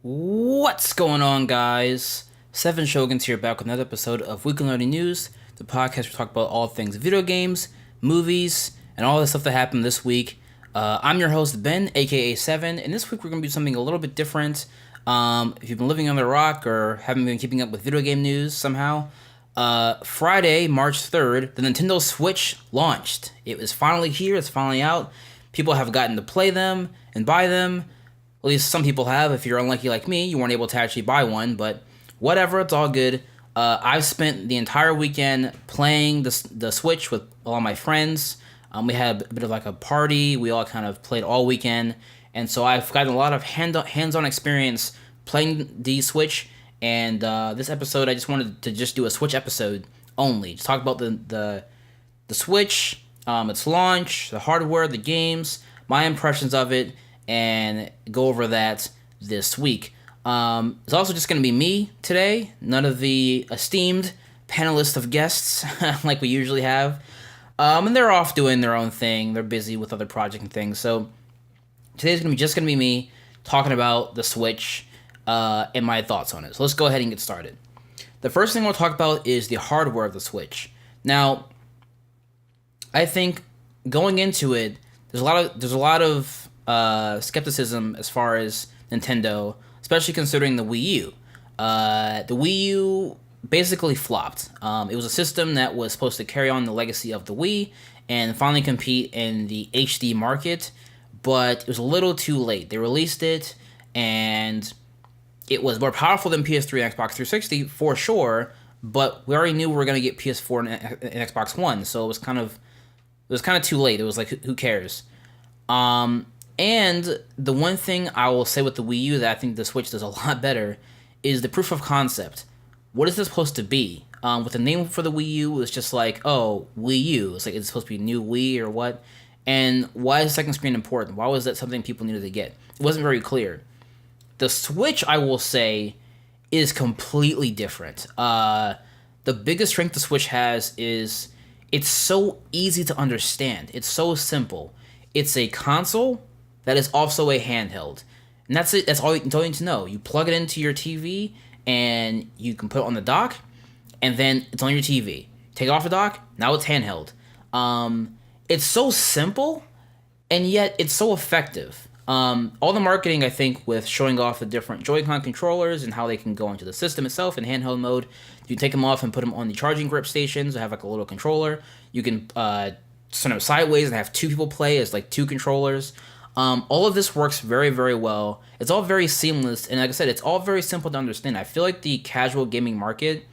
What's going on, guys? Seven Shoguns here, back with another episode of Weekly Nerdy News, the podcast where we talk about all things video games, movies, and all the stuff that happened this week. I'm your host, Ben, aka Seven, and this week we're going to do something a little bit different. If you've been living under a rock or haven't been keeping up with video game news somehow, Friday, March 3rd, the Nintendo Switch launched. It was finally here, it's finally out. People have gotten to play them and buy them. At least some people have. If you're unlucky like me, you weren't able to actually buy one, but whatever, it's all good. I've spent the entire weekend playing the Switch with all my friends. We had a bit of like a party. We all kind of played all weekend, and so I've gotten a lot of hands-on experience playing the Switch. And this episode, I just wanted to just do a Switch episode only. Just talk about the Switch, its launch, the hardware, the games, my impressions of it, and go over that this week. It's also just going to be me today, none of the esteemed panelists of guests like we usually have. And they're off doing their own thing. They're busy with other projects and things. So today's going to be me talking about the Switch and my thoughts on it. So let's go ahead and get started. The first thing we'll talk about is the hardware of the Switch. Now, I think going into it, there's a lot of skepticism as far as Nintendo, especially considering the Wii U. The Wii U basically flopped. It was a system that was supposed to carry on the legacy of the Wii and finally compete in the HD market, but it was a little too late. They released it, and it was more powerful than PS3 and Xbox 360 for sure, but we already knew we were going to get PS4 and Xbox One, so it was kind of too late. It was like, who cares? And the one thing I will say with the Wii U that I think the Switch does a lot better is the proof of concept. What is this supposed to be? With the name for the Wii U, it was just like, oh, Wii U. It's like, it's supposed to be new Wii or what? And why is the second screen important? Why was that something people needed to get? It wasn't very clear. The Switch, I will say, is completely different. The biggest strength the Switch has is it's so easy to understand. It's so simple. It's a console that is also a handheld. And that's it. That's all you need to know. You plug it into your TV, and you can put it on the dock, and then it's on your TV. Take it off the dock, now it's handheld. It's so simple, and yet it's so effective. All the marketing, I think, with showing off the different Joy-Con controllers and how they can go into the system itself in handheld mode. You take them off and put them on the charging grip stations. They have like a little controller. You can turn them sideways and have two people play as like two controllers. All of this works very, very well. It's all very seamless, and like I said, it's all very simple to understand. I feel like the casual gaming market,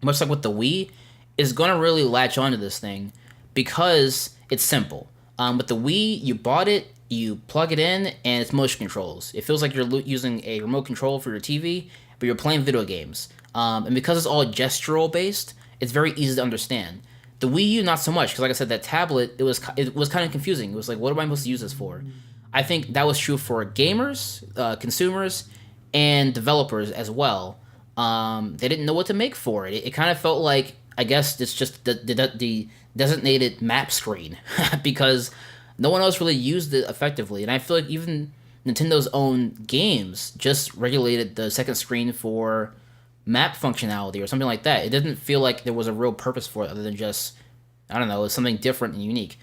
much like with the Wii, is going to really latch onto this thing because it's simple. With the Wii, you bought it, you plug it in, and it's motion controls. It feels like you're using a remote control for your TV, but you're playing video games. And because it's all gestural based, it's very easy to understand. The Wii U, not so much, because like I said, that tablet, it was kind of confusing. It was like, what am I supposed to use this for? I think that was true for gamers, consumers, and developers as well. They didn't know what to make for it. It kind of felt like, I guess, it's just the designated map screen, because no one else really used it effectively. And I feel like even Nintendo's own games just regulated the second screen for map functionality or something like that. It didn't feel like there was a real purpose for it other than just, I don't know, it's something different and unique.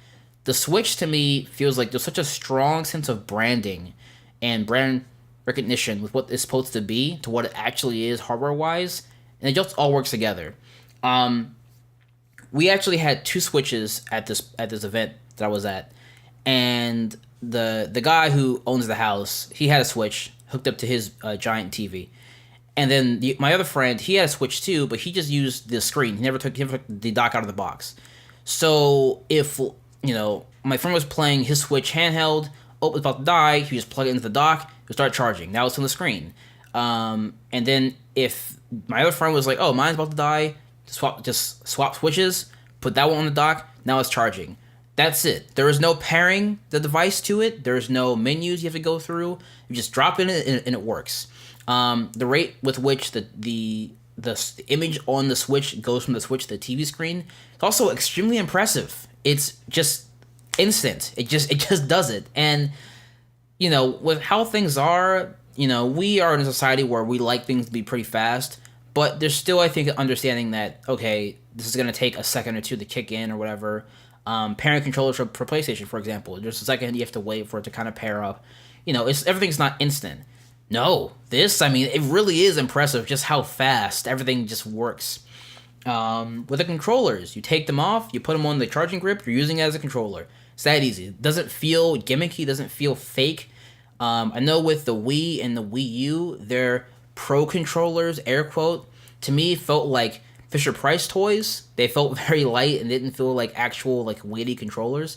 The Switch, to me, feels like there's such a strong sense of branding and brand recognition with what it's supposed to be to what it actually is hardware-wise, and it just all works together. We actually had two Switches at this event that I was at, and the guy who owns the house, he had a Switch hooked up to his giant TV. And then my other friend, he had a Switch too, but he just used the screen. He never took the dock out of the box. So if, my friend was playing his Switch handheld, it's about to die, he just plug it into the dock, it would start charging. Now it's on the screen. And then if my other friend was like, oh, mine's about to die, just swap switches, put that one on the dock, now it's charging. That's it. There is no pairing the device to it. There's no menus you have to go through. You just drop in it and it works. The rate with which the image on the Switch goes from the Switch to the TV screen is also extremely impressive. It's just instant. It just does it. And with how things are, we are in a society where we like things to be pretty fast, but there's still, I think, understanding that, okay, this is going to take a second or two to kick in or whatever. Pairing controllers for PlayStation, for example, there's a second you have to wait for it to kind of pair up. Everything's not instant. No, I mean, it really is impressive just how fast everything just works. With the controllers, you take them off, you put them on the charging grip, you're using it as a controller. It's that easy. It doesn't feel gimmicky, doesn't feel fake. I know with the Wii and the Wii U, their pro controllers, air quote, to me felt like Fisher Price toys. They felt very light and didn't feel like actual like weighty controllers.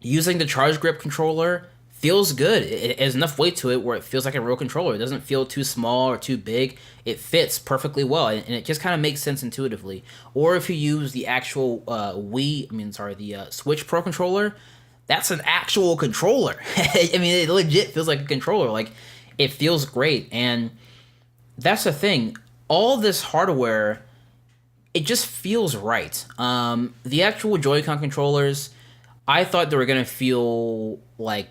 Using the charge grip controller feels good. It has enough weight to it where it feels like a real controller. It doesn't feel too small or too big. It fits perfectly well, and it just kind of makes sense intuitively. Or if you use the actual the Switch Pro controller, that's an actual controller. I mean, it legit feels like a controller. Like, it feels great, and that's the thing. All this hardware, it just feels right. The actual Joy-Con controllers, I thought they were gonna feel like,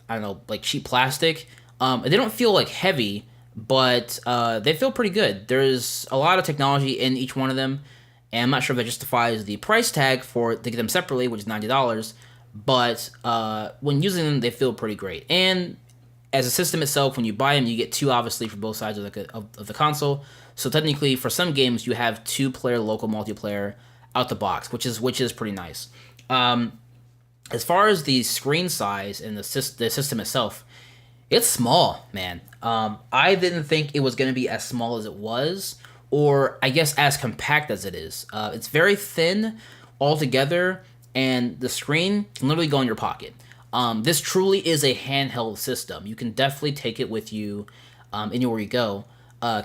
I don't know, like cheap plastic. They don't feel like heavy, but they feel pretty good. There's a lot of technology in each one of them, and I'm not sure if that justifies the price tag to get them separately, which is $90. But when using them, they feel pretty great. And as a system itself, when you buy them, you get two, obviously, for both sides of the console. So technically, for some games, you have 2-player local multiplayer out the box, which is pretty nice. As far as the screen size and the system itself, it's small, man. I didn't think it was going to be as small as it was, or I guess as compact as it is. It's very thin altogether, and the screen can literally go in your pocket. This truly is a handheld system. You can definitely take it with you anywhere you go.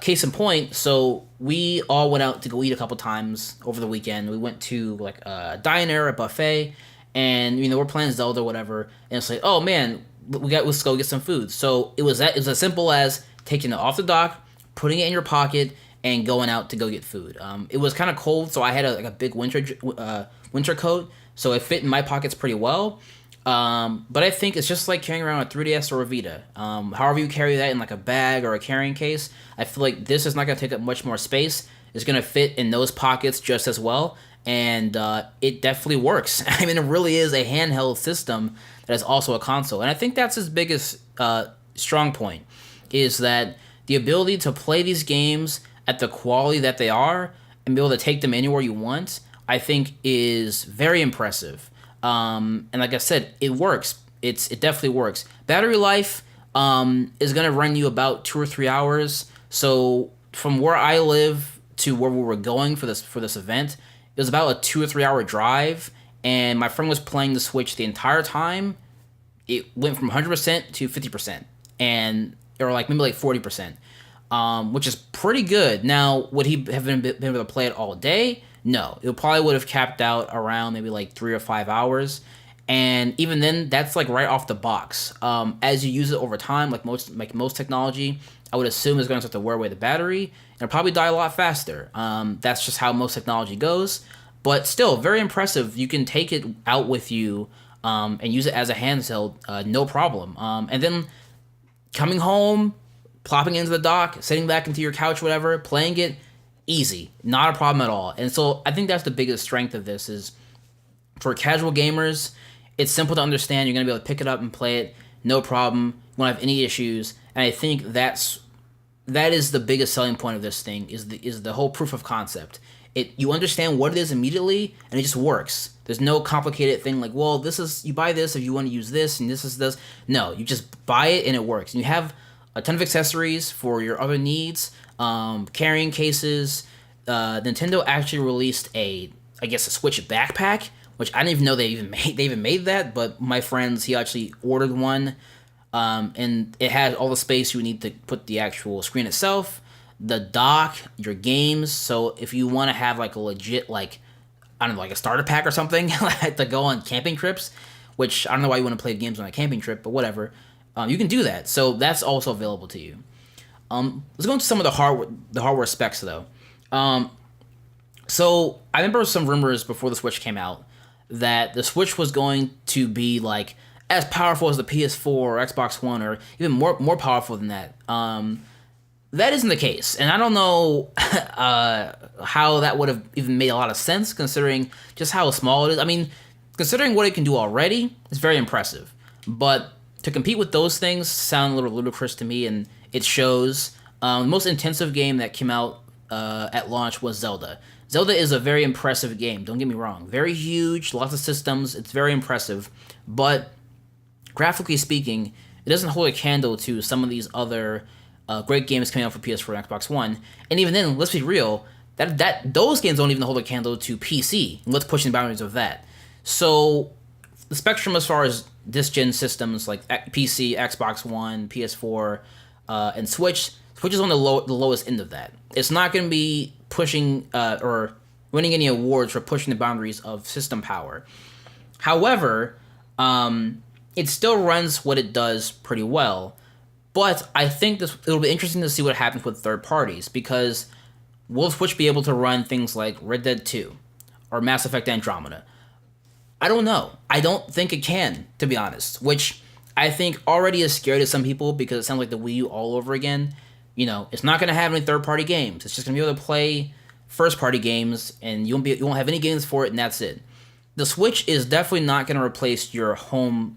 Case in point, so we all went out to go eat a couple times over the weekend. We went to like a diner, a buffet, and we're playing Zelda or whatever, and it's like, oh man, let's go get some food. So it was as simple as taking it off the dock, putting it in your pocket, and going out to go get food. It was kind of cold, so I had a big winter coat, so it fit in my pockets pretty well. But I think it's just like carrying around a 3DS or a Vita. However you carry that in like a bag or a carrying case, I feel like this is not going to take up much more space. It's going to fit in those pockets just as well. And it definitely works. I mean, it really is a handheld system that is also a console. And I think that's his biggest strong point, is that the ability to play these games at the quality that they are and be able to take them anywhere you want, I think is very impressive. And like I said, it works. It definitely works. Battery life is going to run you about 2 or 3 hours. So from where I live to where we were going for this event, it was about a 2 or 3 hour drive, and my friend was playing the Switch the entire time. It went from 100% to 50%, or like maybe like 40%, which is pretty good. Now, would he have been able to play it all day? No, it probably would have capped out around maybe like 3 or 5 hours, and even then, that's like right off the box. As you use it over time, like most technology, I would assume it's going to start to wear away the battery, and it'll probably die a lot faster. That's just how most technology goes, but still, very impressive. You can take it out with you and use it as a handheld, no problem. And then coming home, plopping into the dock, sitting back into your couch, whatever, playing it, easy, not a problem at all. And so I think that's the biggest strength of this is for casual gamers, it's simple to understand. You're going to be able to pick it up and play it, no problem. You won't have any issues. And I think that is the biggest selling point of this thing is the whole proof of concept. You understand what it is immediately, and it just works. There's no complicated thing like, well, you buy this if you want to use this, and this is this. No, you just buy it and it works. And you have a ton of accessories for your other needs, carrying cases. Nintendo actually released a Switch backpack, which I didn't even know they even made that. But my friends, he actually ordered one, and it had all the space you would need to put the actual screen itself, the dock, your games. So if you want to have like a legit like a starter pack or something to go on camping trips, which I don't know why you want to play games on a camping trip, but whatever. You can do that. So that's also available to you. Let's go into some of the hardware specs though. So I remember some rumors before the Switch came out that the Switch was going to be like as powerful as the PS4 or Xbox One, or even more powerful than that. That isn't the case, and I don't know how that would have even made a lot of sense considering just how small it is. I mean, considering what it can do already, it's very impressive. But to compete with those things sound a little ludicrous to me, and it shows. The most intensive game that came out at launch was Zelda. Zelda is a very impressive game, don't get me wrong. Very huge, lots of systems, it's very impressive. But graphically speaking, it doesn't hold a candle to some of these other great games coming out for PS4 and Xbox One. And even then, let's be real, that those games don't even hold a candle to PC. Let's push the boundaries of that. So the spectrum as far as this gen systems like PC, Xbox One, PS4, and Switch is on the lowest end of that. It's not going to be pushing or winning any awards for pushing the boundaries of system power. However, it still runs what it does pretty well. But I think it'll be interesting to see what happens with third parties, because will Switch be able to run things like Red Dead 2 or Mass Effect Andromeda? I don't know. I don't think it can, to be honest, which I think already is scary to some people because it sounds like the Wii U all over again. You know, it's not going to have any third-party games. It's just going to be able to play first-party games, and you won't have any games for it, and that's it. The Switch is definitely not going to replace your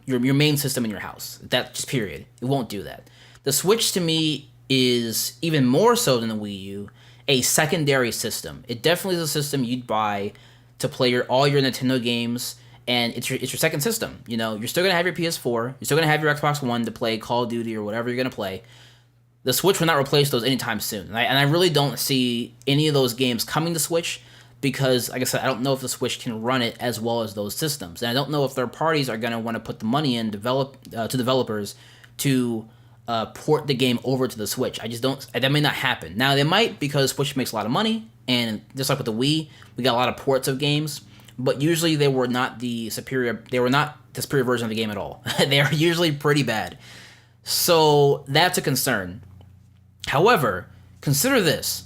main system in your house. That just period. It won't do that. The Switch to me is even more so than the Wii U, a secondary system. It definitely is a system you'd buy to play all your Nintendo games, and it's your second system. You know, you're still gonna have your PS4, you're still gonna have your Xbox One to play Call of Duty or whatever you're gonna play. The Switch will not replace those anytime soon, and I really don't see any of those games coming to Switch because, like I said, I don't know if the Switch can run it as well as those systems, and I don't know if third parties are gonna want to put the money in to developers to port the game over to the Switch. I just don't. That may not happen. Now they might, because Switch makes a lot of money, and just like with the Wii, we got a lot of ports of games. But usually they were not the superior. They were not the superior version of the game at all. They are usually pretty bad. So that's a concern. However, consider this: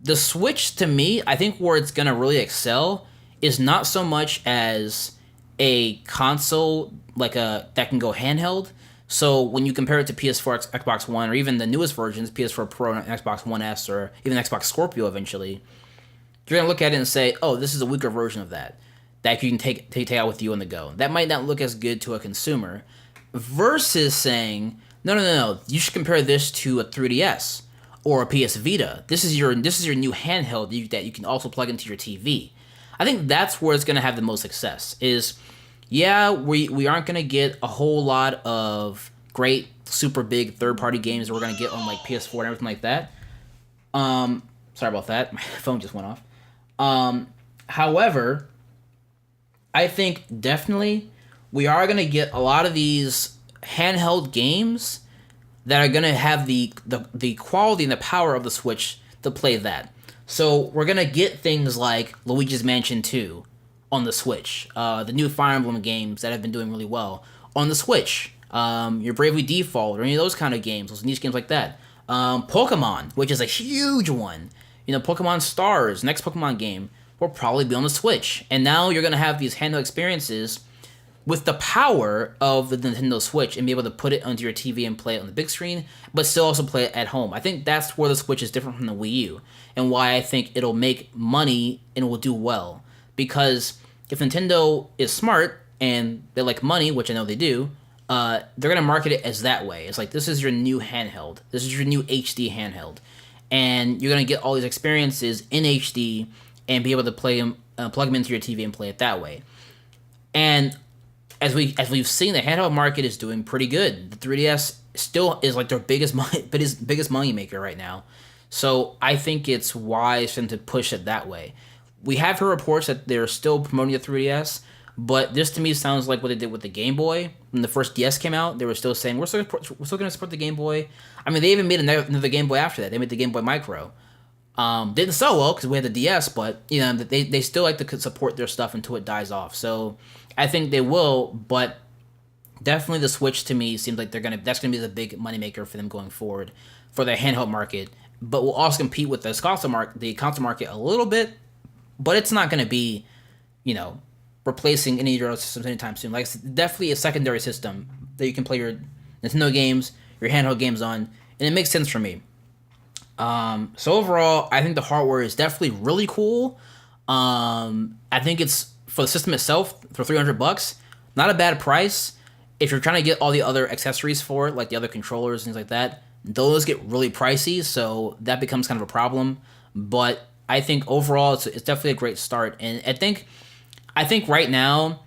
the Switch, to me, I think where it's gonna really excel is not so much as a console that can go handheld. So when you compare it to PS4, Xbox One, or even the newest versions, PS4 Pro and Xbox One S, or even Xbox Scorpio eventually, you're going to look at it and say, oh, this is a weaker version of that you can take out with you on the go. That might not look as good to a consumer, versus saying, no, you should compare this to a 3DS or a PS Vita. This is your new handheld that you can also plug into your TV. I think that's where it's going to have the most success is... Yeah, we aren't going to get a whole lot of great, super big third-party games that we're going to get on like PS4 and everything like that. Sorry about that. My phone just went off. However, I think definitely we are going to get a lot of these handheld games that are going to have the quality and the power of the Switch to play that. So we're going to get things like Luigi's Mansion 2 on the Switch, the new Fire Emblem games that have been doing really well on the Switch, your Bravely Default, or any of those kind of games, those niche games like that. Pokemon, which is a huge one. You know, Pokemon Stars, next Pokemon game, will probably be on the Switch. And now you're going to have these handheld experiences with the power of the Nintendo Switch and be able to put it onto your TV and play it on the big screen, but still also play it at home. I think that's where the Switch is different from the Wii U, and why I think it'll make money and it will do well. Because if Nintendo is smart and they like money, which I know they do, they're going to market it as that way. It's like, this is your new handheld. This is your new HD handheld. And you're going to get all these experiences in HD and be able to play them, plug them into your TV and play it that way. And as we've seen, the handheld market is doing pretty good. The 3DS still is like their biggest money maker right now. So I think it's wise for them to push it that way. We have heard reports that they're still promoting the 3DS, but this to me sounds like what they did with the Game Boy. When the first DS came out, they were still saying, we're still going to support the Game Boy. I mean, they even made another Game Boy after that. They made the Game Boy Micro. Didn't sell well because we had the DS, but you know they still like to support their stuff until it dies off. So I think they will, but definitely the Switch to me seems like that's gonna be the big moneymaker for them going forward for their handheld market. But we'll also compete with the console market a little bit. But it's not going to be, you know, replacing any of your other systems anytime soon. Like, it's definitely a secondary system that you can play your Nintendo games, your handheld games on, and it makes sense for me. So overall, I think the hardware is definitely really cool. I think it's for the system itself for $300, not a bad price. If you're trying to get all the other accessories for it, like the other controllers and things like that, those get really pricey, so that becomes kind of a problem. But I think overall, it's definitely a great start, and I think right now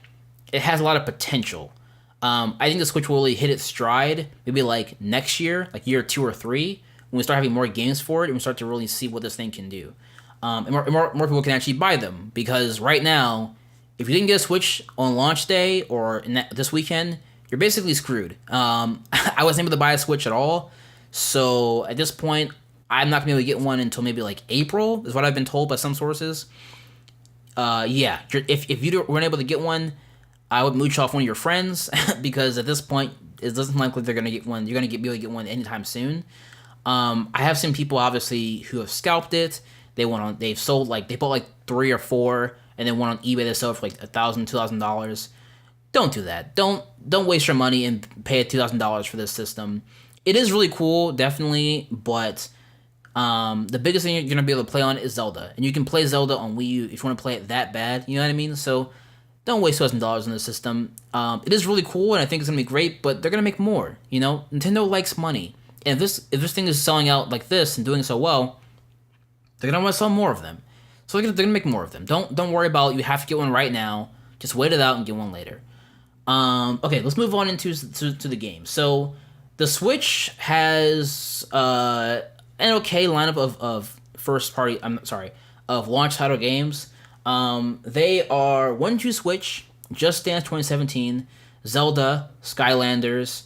it has a lot of potential. I think the Switch will really hit its stride maybe like next year, like year 2 or 3, when we start having more games for it and we start to really see what this thing can do. And more people can actually buy them, because right now, if you didn't get a Switch on launch day or this weekend, you're basically screwed. I wasn't able to buy a Switch at all, so at this point, I'm not gonna be able to get one until maybe like April, is what I've been told by some sources. Yeah, if you weren't able to get one, I would mooch off one of your friends because at this point, it doesn't look like they're gonna get one. You're gonna be able to get one anytime soon. I have seen people obviously who have scalped it. They've sold they bought like 3 or 4, and then went on eBay to sell for like $1,000, $2,000. Don't do that. Don't waste your money and pay $2,000 for this system. It is really cool, definitely, but the biggest thing you're gonna be able to play on is Zelda, and you can play Zelda on Wii U if you want to play it that bad. You know what I mean? So don't waste $2,000 on this system. It is really cool, and I think it's gonna be great, but they're gonna make more. You know, Nintendo likes money, and if this thing is selling out like this and doing so well, they're gonna want to sell more of them. So they're gonna make more of them. Don't worry about you have to get one right now. Just wait it out and get one later. Okay, let's move on into to the game. So the Switch has an okay lineup of first party. Of launch title games. They are 1-2 Switch, Just Dance 2017, Zelda, Skylanders,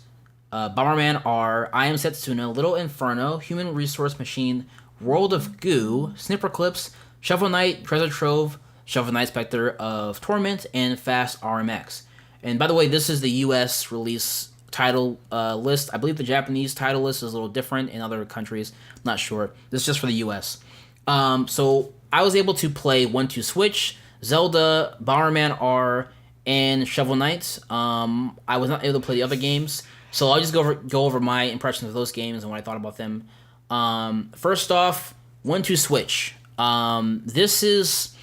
Bomberman R, I Am Setsuna, Little Inferno, Human Resource Machine, World of Goo, Snipper Clips, Shovel Knight, Treasure Trove, Shovel Knight Spectre of Torment, and Fast RMX. And by the way, this is the US release title list. I believe the Japanese title list is a little different in other countries. I'm not sure. This is just for the US. So I was able to play 1-2 Switch, Zelda, Bomberman R, and Shovel Knight. I was not able to play the other games, so I'll just go over my impressions of those games and what I thought about them. First off, 1-2 Switch. This is,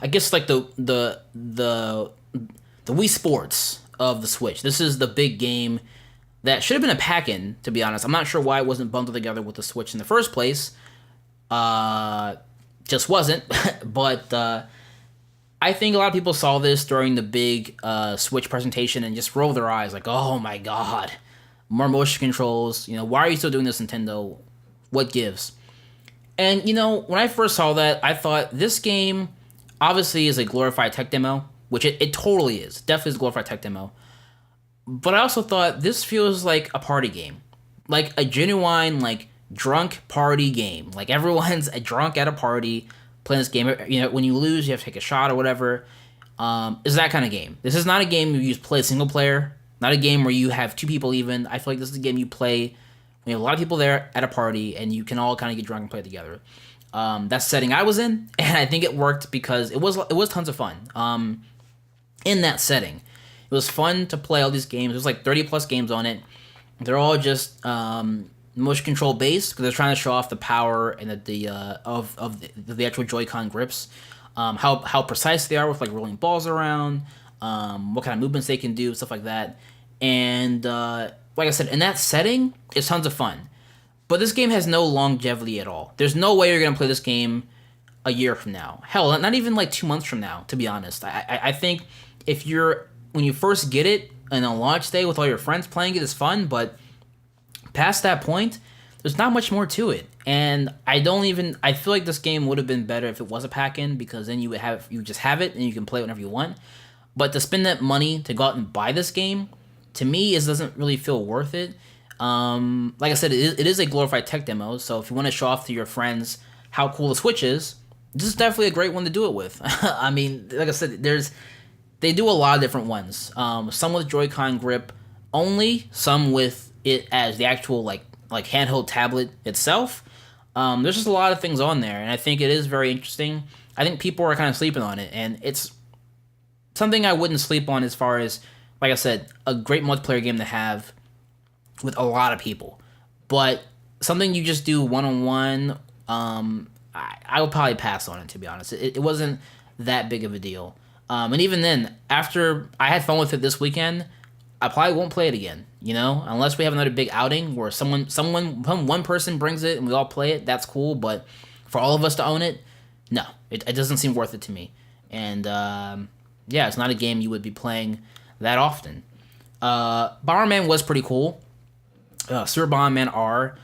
I guess, like the Wii Sports of the Switch. This is the big game that should have been a pack-in, to be honest. I'm not sure why it wasn't bundled together with the Switch in the first place. Just wasn't. But I think a lot of people saw this during the big Switch presentation and just rolled their eyes like, oh my god, more motion controls. You know, why are you still doing this, Nintendo? What gives? And, you know, when I first saw that, I thought this game obviously is a glorified tech demo, which it totally is. Definitely is a glorified tech demo. But I also thought this feels like a party game. Like a genuine, like, drunk party game. Like, everyone's drunk at a party playing this game. You know, when you lose, you have to take a shot or whatever. It's that kind of game. This is not a game where you just play single player. Not a game where you have 2 people even. I feel like this is a game you play when you have a lot of people there at a party and you can all kind of get drunk and play together. That's the setting I was in, and I think it worked because it was tons of fun. In that setting, it was fun to play all these games. There's like 30 plus games on it. They're all just motion control based because they're trying to show off the power and the actual Joy-Con grips, how precise they are with like rolling balls around, what kind of movements they can do, stuff like that. And like I said, in that setting, it's tons of fun. But this game has no longevity at all. There's no way you're gonna play this game a year from now. Hell, not even like 2 months from now. To be honest, I think when you first get it and on launch day with all your friends playing it is fun, but past that point, there's not much more to it. And I feel like this game would have been better if it was a pack-in, because then you just have it and you can play whenever you want. But to spend that money to go out and buy this game, to me, it doesn't really feel worth it. Like I said, it is a glorified tech demo, so if you want to show off to your friends how cool the Switch is, this is definitely a great one to do it with. I mean, like I said, they do a lot of different ones. Some with Joy-Con grip only, some with it as the actual like handheld tablet itself. There's just a lot of things on there, and I think it is very interesting. I think people are kind of sleeping on it, and it's something I wouldn't sleep on as far as, like I said, a great multiplayer game to have with a lot of people. But something you just do one on one, I would probably pass on it, to be honest. It wasn't that big of a deal. And even then, after I had fun with it this weekend, I probably won't play it again. Unless we have another big outing where one person brings it and we all play it. That's cool, but for all of us to own it, no, it doesn't seem worth it to me. And yeah, it's not a game you would be playing that often. Bomberman was pretty cool. Super Bomberman R.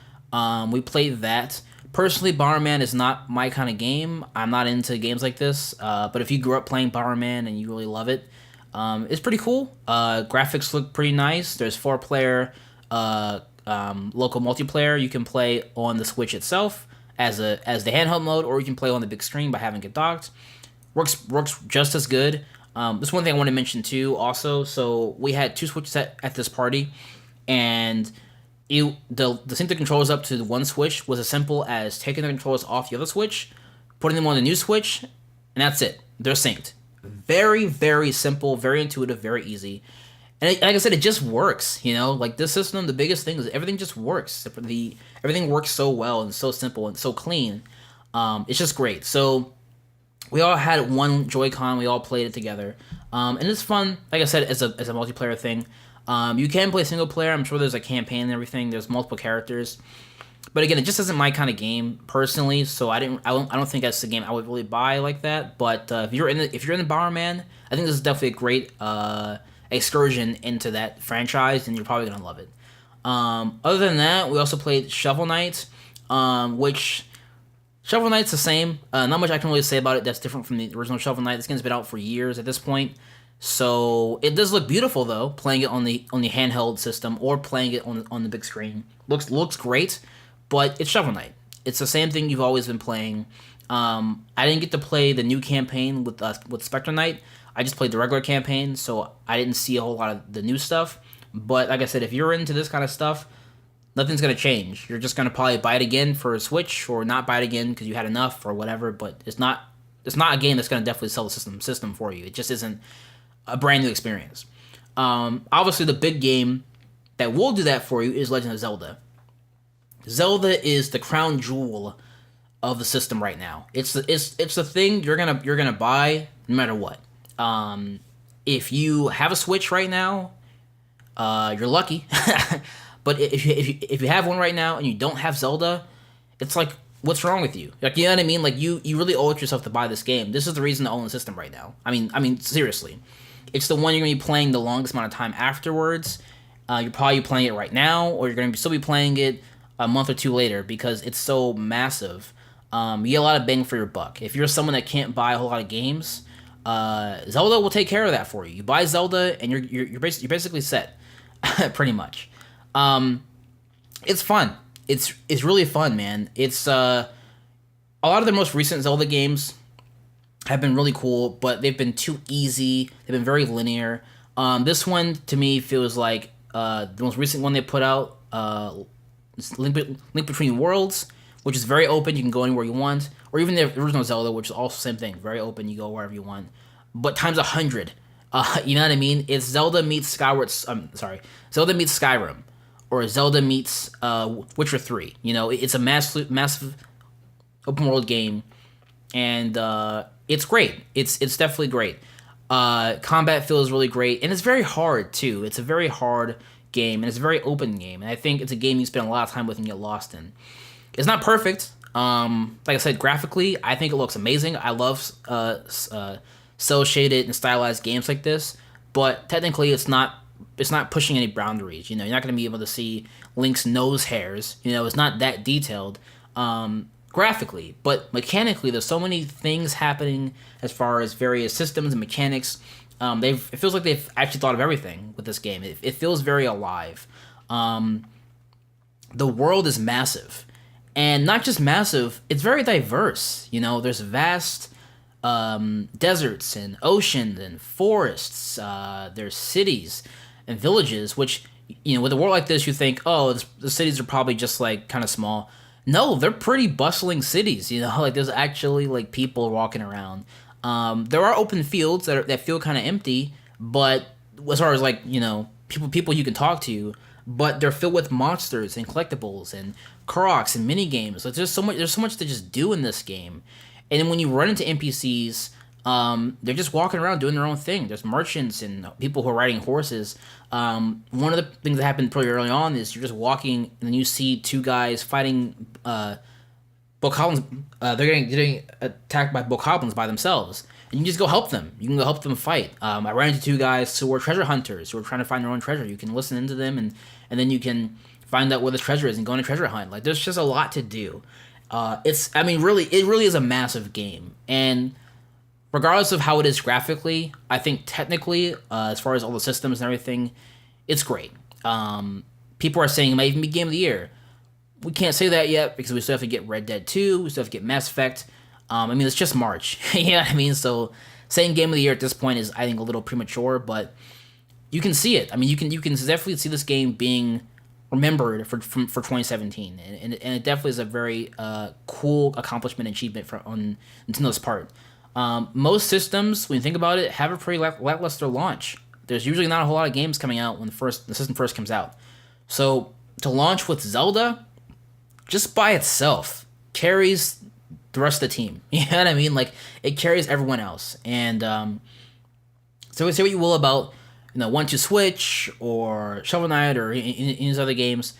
We played that. Personally, Bomberman is not my kind of game. I'm not into games like this. But if you grew up playing Bomberman and you really love it, it's pretty cool. Graphics look pretty nice. There's 4-player local multiplayer. You can play on the Switch itself as the handheld mode, or you can play on the big screen by having it docked. Works just as good. This one thing I want to mention too. Also, so we had 2 Switches at this party, and the sync the controllers up to the one Switch was as simple as taking the controllers off the other Switch, putting them on the new Switch, and that's it. They're synced. Very, very simple, very intuitive, very easy. And like I said, it just works, Like this system, the biggest thing is everything just works. Everything works so well and so simple and so clean. It's just great. So we all had one Joy-Con. We all played it together. And it's fun, like I said, as a multiplayer thing. You can play single player. I'm sure there's a campaign and everything. There's multiple characters. But again, it just isn't my kind of game personally, so I don't think that's the game I would really buy like that. But if you're in the Bomberman, I think this is definitely a great excursion into that franchise, and you're probably gonna love it. Other than that, we also played Shovel Knight, which Shovel Knight's the same. Not much I can really say about it that's different from the original Shovel Knight. This game's been out for years at this point, so it does look beautiful though. Playing it on the handheld system or playing it on the big screen looks great. But it's Shovel Knight. It's the same thing you've always been playing. I didn't get to play the new campaign with Spectre Knight. I just played the regular campaign, so I didn't see a whole lot of the new stuff. But like I said, if you're into this kind of stuff, nothing's going to change. You're just going to probably buy it again for a Switch or not buy it again because you had enough or whatever. But it's not a game that's going to definitely sell the system for you. It just isn't a brand new experience. Obviously, the big game that will do that for you is Legend of Zelda. Zelda is the crown jewel of the system right now. It's the thing you're gonna buy no matter what. If you have a Switch right now, you're lucky. But if you have one right now and you don't have Zelda, it's like, what's wrong with you? Like, you know what I mean? Like you really owe it yourself to buy this game. This is the reason to own the system right now. I mean seriously, it's the one you're gonna be playing the longest amount of time afterwards. You're probably playing it right now, or you're gonna still be playing it a month or 2 later because it's so massive. You get a lot of bang for your buck. If you're someone that can't buy a whole lot of games, Zelda will take care of that for you. You buy Zelda and you're basically set, pretty much. It's fun. It's really fun, man. It's a lot of the most recent Zelda games have been really cool, but they've been too easy. They've been very linear. This one to me feels like the most recent one they put out. Link Between Worlds, which is very open. You can go anywhere you want, or even the original Zelda, which is also the same thing, very open. You go wherever you want, but times 100. You know what I mean? It's Zelda meets Zelda meets Skyrim, or Zelda meets Witcher 3. It's a massive open world game, and it's great. It's definitely great. Combat feels really great, and it's very hard too. It's a very hard game, and it's a very open game, and I think it's a game you spend a lot of time with and get lost in. It's not perfect. Like I said, graphically, I think it looks amazing. I love cel shaded and stylized games like this, but technically, it's not pushing any boundaries. You're not going to be able to see Link's nose hairs. It's not that detailed graphically, but mechanically, there's so many things happening as far as various systems and mechanics. It feels like they've actually thought of everything with this game. It feels very alive. The world is massive, and not just massive. It's very diverse. There's vast deserts and oceans and forests. There's cities and villages. Which with a world like this, you think, oh, the cities are probably just like kind of small. No, they're pretty bustling cities. Like there's actually like people walking around. There are open fields that feel kind of empty, but as far as like people you can talk to, but they're filled with monsters and collectibles and Koroks and mini games. Like there's so much to just do in this game, and then when you run into NPCs, they're just walking around doing their own thing. There's merchants and people who are riding horses. One of the things that happened pretty early on is you're just walking and then you see two guys fighting bokoblins. They're getting attacked by bokoblins by themselves, and you can just go help them. You can go help them fight. I ran into two guys who were treasure hunters who were trying to find their own treasure. You can listen into them, and then you can find out where the treasure is and go on a treasure hunt. Like there's just a lot to do. It really is a massive game, and regardless of how it is graphically, I think technically, as far as all the systems and everything, it's great. People are saying it might even be Game of the Year. We can't say that yet because we still have to get Red Dead 2, we still have to get Mass Effect. It's just March. You know what I mean? So saying Game of the Year at this point is, I think, a little premature, but you can see it. I mean, you can definitely see this game being remembered for 2017, and it definitely is a very cool accomplishment and achievement on Nintendo's part. Most systems, when you think about it, have a pretty lackluster launch. There's usually not a whole lot of games coming out when the system first comes out. So to launch with Zelda, just by itself, carries the rest of the team. You know what I mean? Like, it carries everyone else. And so say what you will about 1-2 Switch or Shovel Knight or in these other games,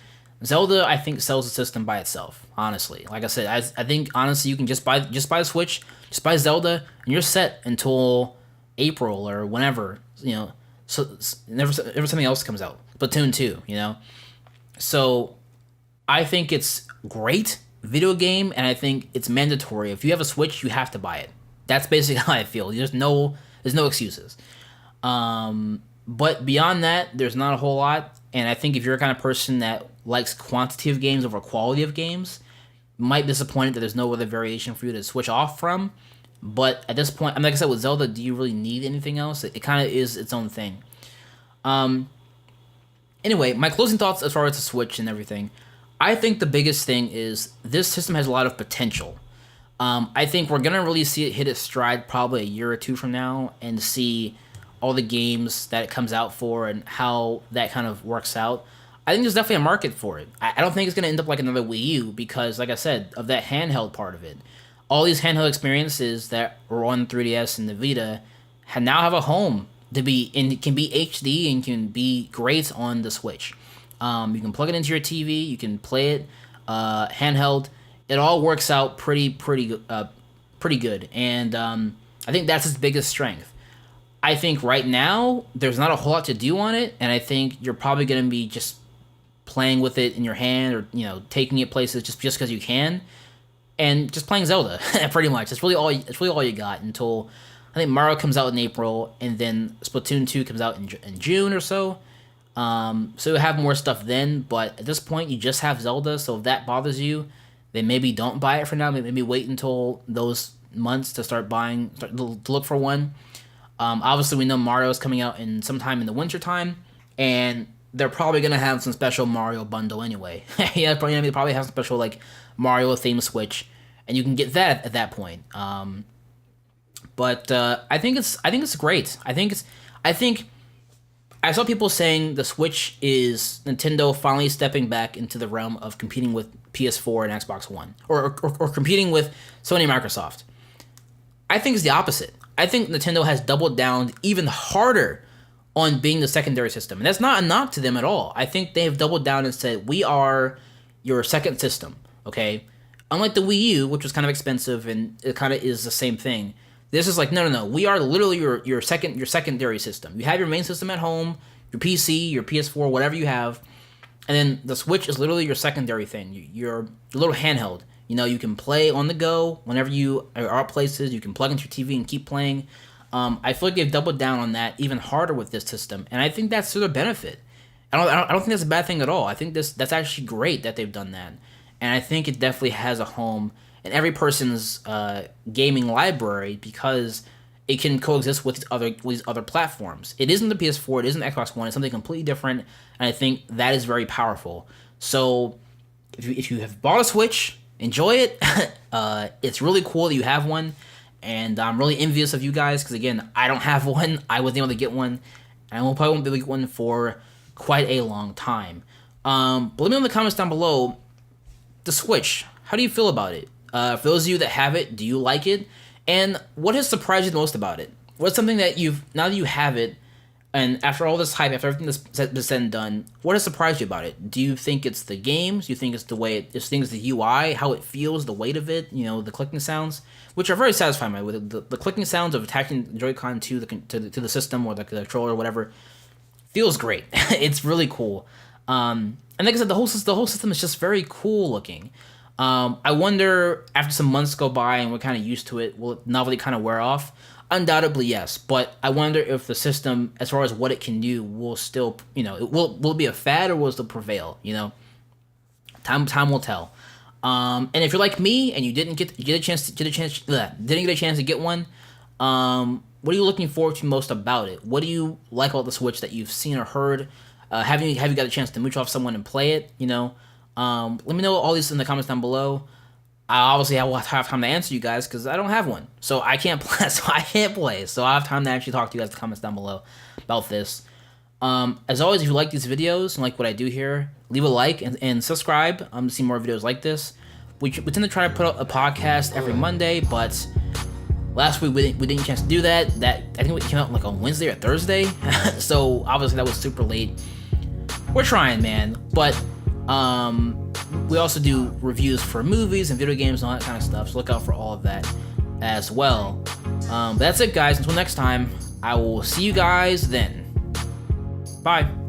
Zelda, I think, sells the system by itself. Honestly, like I said, I think honestly you can just buy the Switch, just buy Zelda, and you're set until April or whenever. So never something else comes out. Splatoon 2, So I think it's great video game, and I think it's mandatory. If you have a Switch, you have to buy it. That's basically how I feel. There's no excuses. But beyond that, there's not a whole lot. And I think if you're a kind of person that likes quantity of games over quality of games, you might be disappointed that there's no other variation for you to switch off from. But at this point, like I said, with Zelda, do you really need anything else? It kind of is its own thing. Anyway, my closing thoughts as far as the Switch and everything. I think the biggest thing is this system has a lot of potential. I think we're going to really see it hit its stride probably a year or two from now and see all the games that it comes out for and how that kind of works out. I think there's definitely a market for it. I don't think it's going to end up like another Wii U because, like I said, of that handheld part of it. All these handheld experiences that were on 3DS and the Vita now have a home to be, and it can be HD and can be great on the Switch. You can plug it into your TV, you can play it handheld. It all works out pretty good, and I think that's its biggest strength. I think right now there's not a whole lot to do on it, and I think you're probably going to be just playing with it in your hand or taking it places just because you can, and just playing Zelda. Pretty much, it's really all you got until I think Mario comes out in April, and then Splatoon 2 comes out in June or so. So you'll have more stuff then, but at this point you just have Zelda. So if that bothers you, then maybe don't buy it for now. Maybe wait until those months to start to look for one. Obviously, we know Mario is coming out in sometime in the winter time, and they're probably gonna have some special Mario bundle anyway. Yeah, they probably have some special like Mario themed Switch, and you can get that at that point. But I think it's great. I think I saw people saying the Switch is Nintendo finally stepping back into the realm of competing with PS4 and Xbox One, or competing with Sony and Microsoft. I think it's the opposite. I think Nintendo has doubled down even harder on being the secondary system. And that's not a knock to them at all. I think they have doubled down and said, we are your second system, okay? Unlike the Wii U, which was kind of expensive and it kind of is the same thing. This is like, no. We are literally your secondary system. You have your main system at home, your PC, your PS4, whatever you have. And then the Switch is literally your secondary thing. Your little handheld. You can play on the go whenever you are at places. You can plug into your TV and keep playing. I feel like they've doubled down on that even harder with this system, and I think that's to their benefit. I don't think that's a bad thing at all. I think that's actually great that they've done that, and I think it definitely has a home in every person's gaming library because it can coexist with these other platforms. It isn't the PS4, it isn't the Xbox One. It's something completely different, and I think that is very powerful. So if you have bought a Switch, enjoy it. It's really cool that you have one. And I'm really envious of you guys because, again, I don't have one. I wasn't able to get one. And I probably won't be able to get one for quite a long time. But let me know in the comments down below, the Switch, how do you feel about it? For those of you that have it, do you like it? And what has surprised you the most about it? What's something that now that you have it, and after all this hype, after everything that's said and done, what has surprised you about it? Do you think it's the games? Do you think it's the way it's the UI, how it feels, the weight of it, the clicking sounds, which are very satisfying with the clicking sounds of attaching the Joy-Con to the system or the controller or whatever, feels great. It's really cool. And like I said, the whole system is just very cool looking. I wonder, after some months go by and we're kind of used to it, will the novelty kind of wear off? Undoubtedly, yes. But I wonder if the system, as far as what it can do, will still, will it be a fad or will it still prevail? Time will tell. And if you're like me and you didn't get a chance to get one, what are you looking forward to most about it? What do you like about the Switch that you've seen or heard? Have you got a chance to mooch off someone and play it? Let me know all these in the comments down below. I obviously will have time to answer you guys because I don't have one, so I can't play. So I have time to actually talk to you guys in the comments down below about this. As always, if you like these videos and like what I do here, leave a like and subscribe to see more videos like this. We tend to try to put out a podcast every Monday, but last week we didn't get a chance to do that. I think it came out like on Wednesday or Thursday, so obviously that was super late. We're trying, man, but we also do reviews for movies and video games and all that kind of stuff, so look out for all of that as well. But that's it, guys. Until next time, I will see you guys then. Bye.